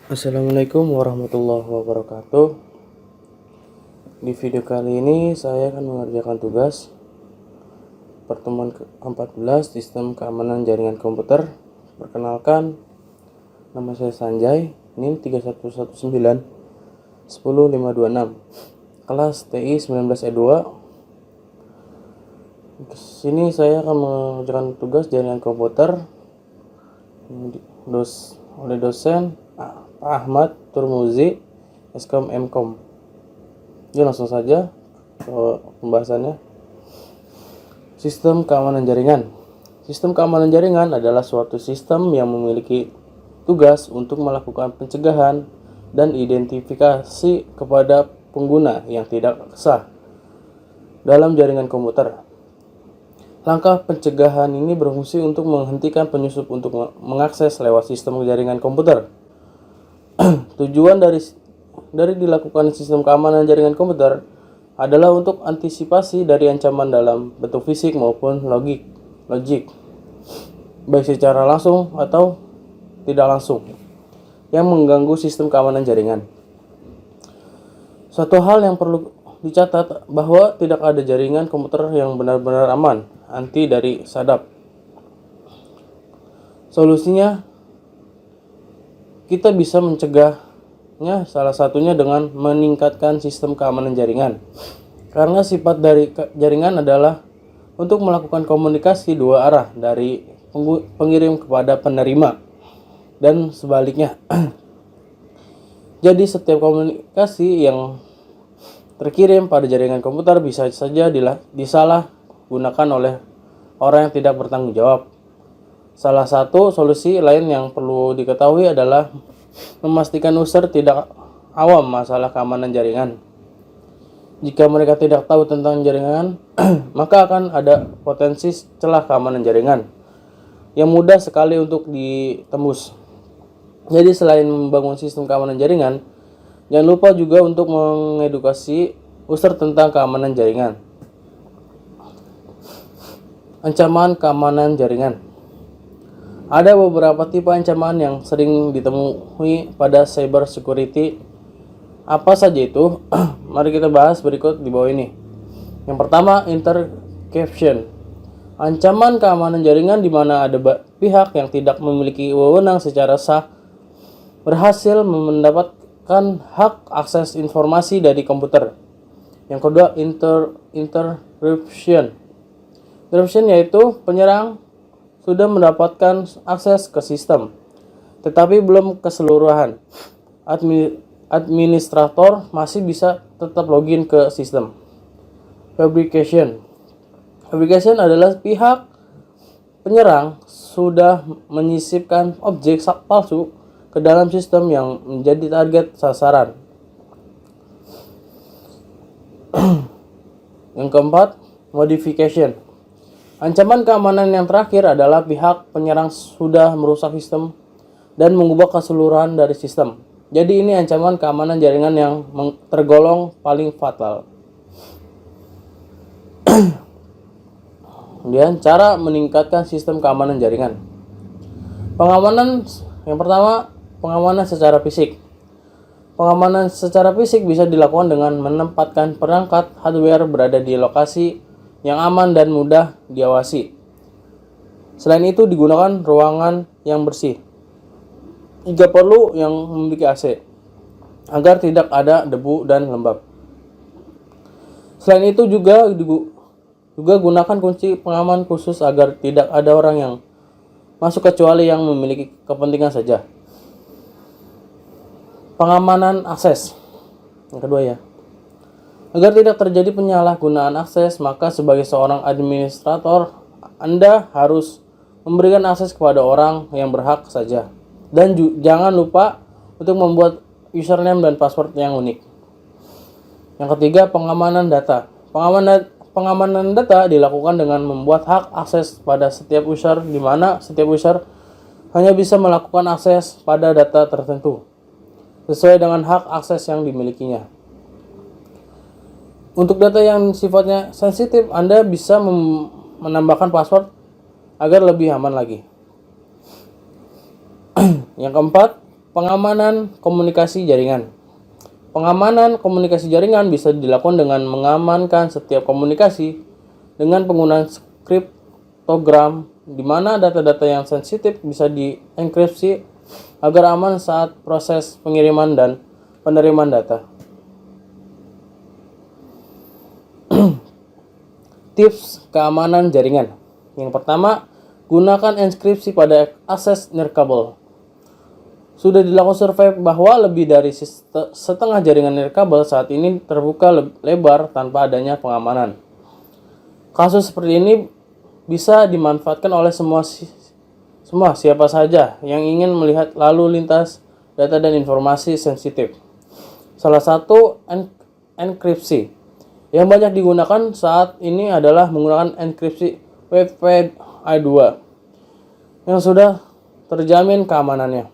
Assalamualaikum warahmatullahi wabarakatuh. Di video kali ini saya akan mengerjakan tugas pertemuan ke-14 Sistem Keamanan Jaringan Komputer. Perkenalkan, nama saya Sanjay, NIM 3119 10526, kelas TI 19E2. Di sini saya akan mengerjakan tugas jaringan komputer oleh dosen Pak Ahmad Turmuzi, Skom Mkom. Jadi langsung saja ke pembahasannya. Sistem keamanan jaringan. Sistem keamanan jaringan adalah suatu sistem yang memiliki tugas untuk melakukan pencegahan dan identifikasi kepada pengguna yang tidak sah dalam jaringan komputer. Langkah pencegahan ini berfungsi untuk menghentikan penyusup untuk mengakses lewat sistem jaringan komputer. Tujuan dari dilakukan sistem keamanan jaringan komputer adalah untuk antisipasi dari ancaman dalam bentuk fisik maupun logik, baik secara langsung atau tidak langsung, yang mengganggu sistem keamanan jaringan. Suatu hal yang perlu dicatat bahwa tidak ada jaringan komputer yang benar-benar aman, anti dari sadap. Solusinya, kita bisa mencegahnya salah satunya dengan meningkatkan sistem keamanan jaringan. Karena sifat dari jaringan adalah untuk melakukan komunikasi dua arah dari pengirim kepada penerima dan sebaliknya. Jadi setiap komunikasi yang terkirim pada jaringan komputer bisa saja disalahgunakan oleh orang yang tidak bertanggung jawab. Salah satu solusi lain yang perlu diketahui adalah memastikan user tidak awam masalah keamanan jaringan. Jika mereka tidak tahu tentang jaringan, maka akan ada potensi celah keamanan jaringan yang mudah sekali untuk ditembus. Jadi selain membangun sistem keamanan jaringan, jangan lupa juga untuk mengedukasi user tentang keamanan jaringan. Ancaman keamanan jaringan. Ada beberapa tipe ancaman yang sering ditemui pada cyber security. Apa saja itu? Mari kita bahas berikut di bawah ini. Yang pertama, interception. Ancaman keamanan jaringan di mana ada pihak yang tidak memiliki wewenang secara sah berhasil mendapatkan hak akses informasi dari komputer. Yang kedua, interruption. Interruption yaitu penyerang sudah mendapatkan akses ke sistem, tetapi belum keseluruhan. Administrator masih bisa tetap login ke sistem. Fabrication. Fabrication adalah pihak penyerang sudah menyisipkan objek palsu ke dalam sistem yang menjadi target sasaran. Yang keempat, modification. Ancaman keamanan yang terakhir adalah pihak penyerang sudah merusak sistem dan mengubah keseluruhan dari sistem. Jadi ini ancaman keamanan jaringan yang tergolong paling fatal. Kemudian cara meningkatkan sistem keamanan jaringan. Pengamanan yang pertama, pengamanan secara fisik. Pengamanan secara fisik bisa dilakukan dengan menempatkan perangkat hardware berada di lokasi yang aman dan mudah diawasi. Selain itu digunakan ruangan yang bersih, jika perlu yang memiliki AC, agar tidak ada debu dan lembab. Selain itu juga gunakan kunci pengaman khusus agar tidak ada orang yang masuk kecuali yang memiliki kepentingan saja. Pengamanan akses. Yang kedua ya. Agar tidak terjadi penyalahgunaan akses, maka sebagai seorang administrator, Anda harus memberikan akses kepada orang yang berhak saja. Dan jangan lupa untuk membuat username dan password yang unik. Yang ketiga, pengamanan data. Pengamanan data dilakukan dengan membuat hak akses pada setiap user, di mana setiap user hanya bisa melakukan akses pada data tertentu sesuai dengan hak akses yang dimilikinya. Untuk data yang sifatnya sensitif, Anda bisa menambahkan password agar lebih aman lagi. Yang keempat, Pengamanan komunikasi jaringan. Pengamanan komunikasi jaringan bisa dilakukan dengan mengamankan setiap komunikasi dengan penggunaan kriptogram, di mana data-data yang sensitif bisa dienkripsi agar aman saat proses pengiriman dan penerimaan data. Tips keamanan jaringan. Yang pertama, gunakan enkripsi pada akses nirkabel. Sudah dilakukan survei bahwa lebih dari setengah jaringan nirkabel saat ini terbuka lebar tanpa adanya pengamanan. Kasus seperti ini bisa dimanfaatkan oleh semua siapa saja yang ingin melihat lalu lintas data dan informasi sensitif. Salah satu enkripsi yang banyak digunakan saat ini adalah menggunakan enkripsi WPA2 yang sudah terjamin keamanannya.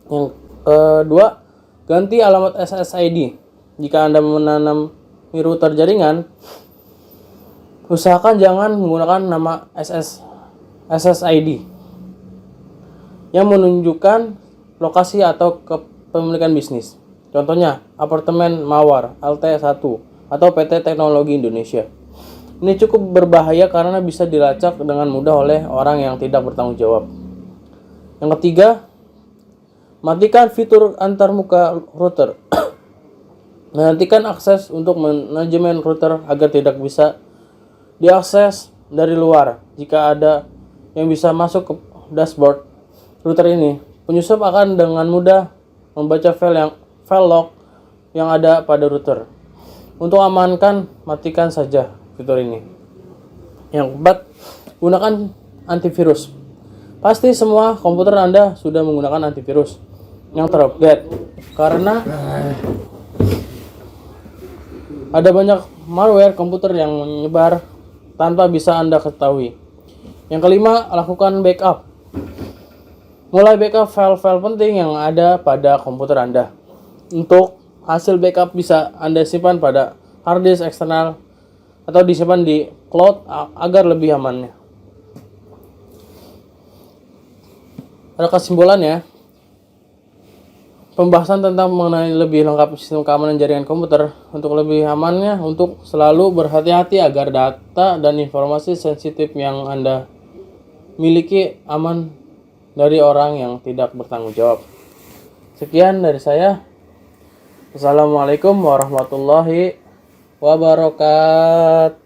Yang kedua, ganti alamat SSID. Jika Anda menanam router jaringan, usahakan jangan menggunakan nama SSID yang menunjukkan lokasi atau kepemilikan bisnis. Contohnya, Apartemen Mawar LT1 atau PT Teknologi Indonesia. Ini cukup berbahaya karena bisa dilacak dengan mudah oleh orang yang tidak bertanggung jawab. Yang ketiga, matikan fitur antarmuka router. Menghentikan akses untuk manajemen router agar tidak bisa diakses dari luar. Jika ada yang bisa masuk ke dashboard router ini, penyusup akan dengan mudah membaca file log yang ada pada router. Untuk amankan, matikan saja fitur ini. Yang keempat, gunakan antivirus. Pasti semua komputer Anda sudah menggunakan antivirus yang terupdate, karena ada banyak malware komputer yang menyebar tanpa bisa Anda ketahui. Yang kelima, lakukan backup. Mulai backup file-file penting yang ada pada komputer Anda. Untuk hasil backup bisa Anda simpan pada hard disk eksternal atau disimpan di cloud agar lebih amannya. Pada kesimpulannya, pembahasan tentang mengenai lebih lengkap sistem keamanan jaringan komputer. Untuk lebih amannya, untuk selalu berhati-hati agar data dan informasi sensitif yang Anda miliki aman dari orang yang tidak bertanggung jawab. Sekian dari saya. Assalamualaikum warahmatullahi wabarakatuh.